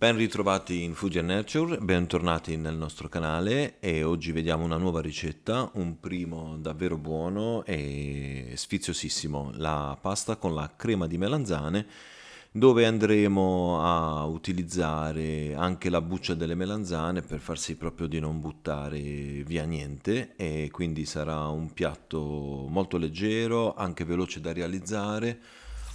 Ben ritrovati in Food and Nature, bentornati nel nostro canale e oggi vediamo una nuova ricetta, un primo davvero buono e sfiziosissimo, la pasta con la crema di melanzane, dove andremo a utilizzare anche la buccia delle melanzane per far sì proprio di non buttare via niente, e quindi sarà un piatto molto leggero, anche veloce da realizzare.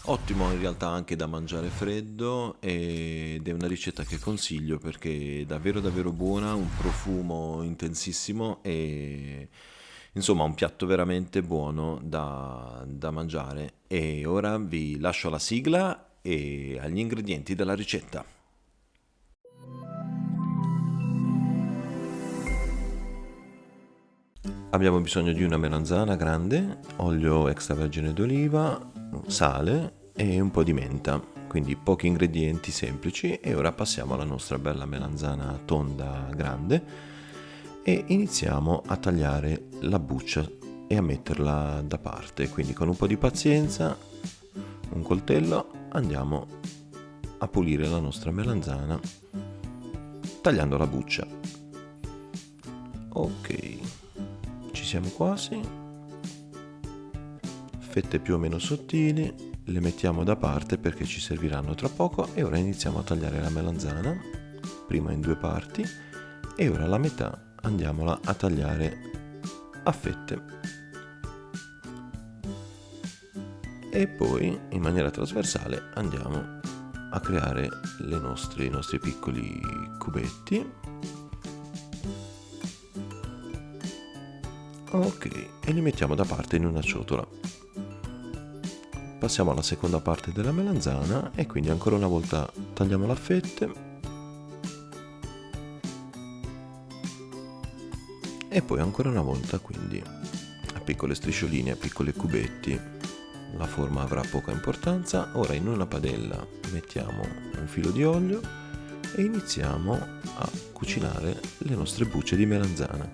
Ottimo in realtà anche da mangiare freddo, ed è una ricetta che consiglio perché è davvero davvero buona, un profumo intensissimo e insomma un piatto veramente buono da mangiare. E ora vi lascio la sigla e agli ingredienti della ricetta. Abbiamo bisogno di una melanzana grande, olio extravergine d'oliva, sale e un po' di menta, quindi pochi ingredienti semplici. E ora passiamo alla nostra bella melanzana tonda grande e iniziamo a tagliare la buccia e a metterla da parte. Quindi con un po' di pazienza, un coltello, andiamo a pulire la nostra melanzana tagliando la buccia. Ok, ci siamo quasi. Fette più o meno sottili, le mettiamo da parte perché ci serviranno tra poco. E ora iniziamo a tagliare la melanzana, prima in due parti e ora la metà andiamola a tagliare a fette e poi in maniera trasversale andiamo a creare i nostri piccoli cubetti. Ok, e li mettiamo da parte in una ciotola. Passiamo alla seconda parte della melanzana e quindi ancora una volta tagliamola a fette e poi ancora una volta quindi a piccole striscioline, a piccoli cubetti. La forma avrà poca importanza. Ora in una padella mettiamo un filo di olio e iniziamo a cucinare le nostre bucce di melanzana.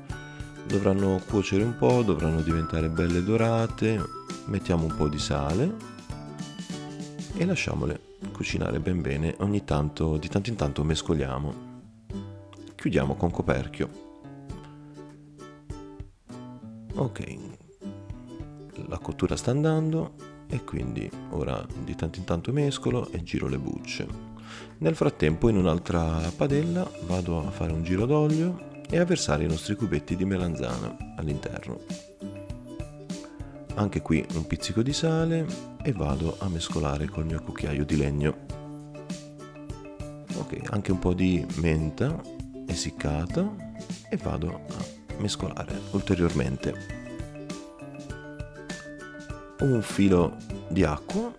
Dovranno cuocere un po', dovranno diventare belle dorate. Mettiamo un po' di sale e lasciamole cucinare ben bene. Ogni tanto, di tanto in tanto mescoliamo. Chiudiamo con coperchio. Ok, la cottura sta andando e quindi ora di tanto in tanto mescolo e giro le bucce. Nel frattempo in un'altra padella vado a fare un giro d'olio e a versare i nostri cubetti di melanzana all'interno. Anche qui un pizzico di sale e vado a mescolare col mio cucchiaio di legno. Ok, anche un po' di menta essiccata e vado a mescolare ulteriormente. Un filo di acqua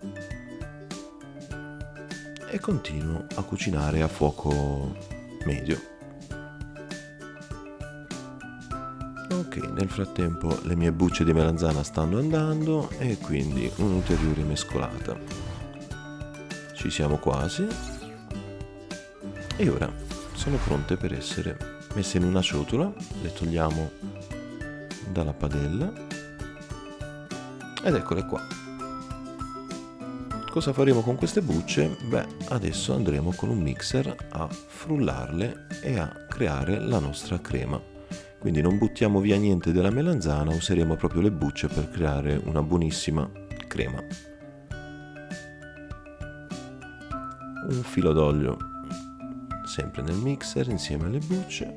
e continuo a cucinare a fuoco medio. Ok, nel frattempo le mie bucce di melanzana stanno andando e quindi un'ulteriore mescolata. Ci siamo quasi e ora sono pronte per essere messe in una ciotola. Le togliamo dalla padella ed eccole qua. Cosa faremo con queste bucce? Beh, adesso andremo con un mixer a frullarle e a creare la nostra crema. Quindi non buttiamo via niente della melanzana, useremo proprio le bucce per creare una buonissima crema. Un filo d'olio sempre nel mixer insieme alle bucce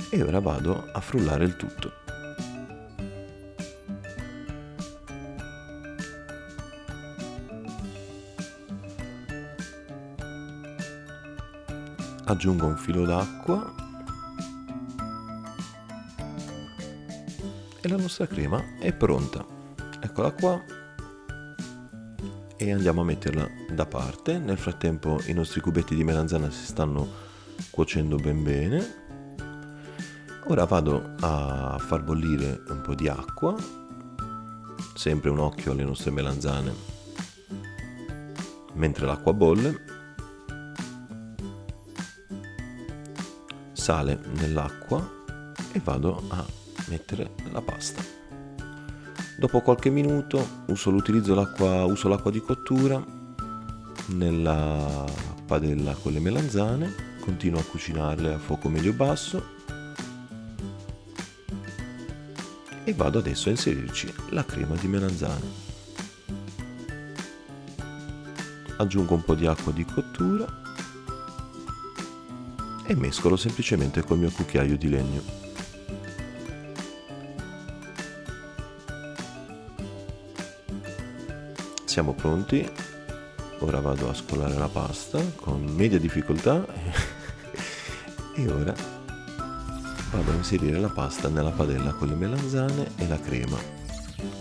e ora vado a frullare il tutto. Aggiungo un filo d'acqua e la nostra crema è pronta. Eccola qua e andiamo a metterla da parte. Nel frattempo i nostri cubetti di melanzana si stanno cuocendo ben bene. Ora vado a far bollire un po' di acqua, sempre un occhio alle nostre melanzane mentre l'acqua bolle. Sale nell'acqua e vado a mettere la pasta. Dopo qualche minuto uso l'acqua di cottura nella padella con le melanzane, continuo a cucinarle a fuoco medio-basso e vado adesso a inserirci la crema di melanzane. Aggiungo un po' di acqua di cottura e mescolo semplicemente col mio cucchiaio di legno. Siamo pronti, ora vado a scolare la pasta con media difficoltà e ora vado a inserire la pasta nella padella con le melanzane e la crema.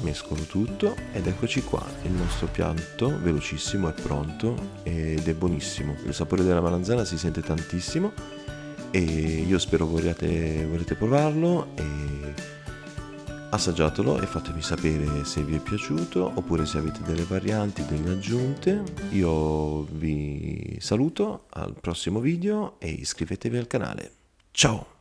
Mescolo tutto ed eccoci qua, il nostro piatto velocissimo è pronto ed è buonissimo. Il sapore della melanzana si sente tantissimo e io spero vorrete provarlo e assaggiatelo e fatemi sapere se vi è piaciuto oppure se avete delle varianti, delle aggiunte. Io vi saluto al prossimo video e iscrivetevi al canale. Ciao!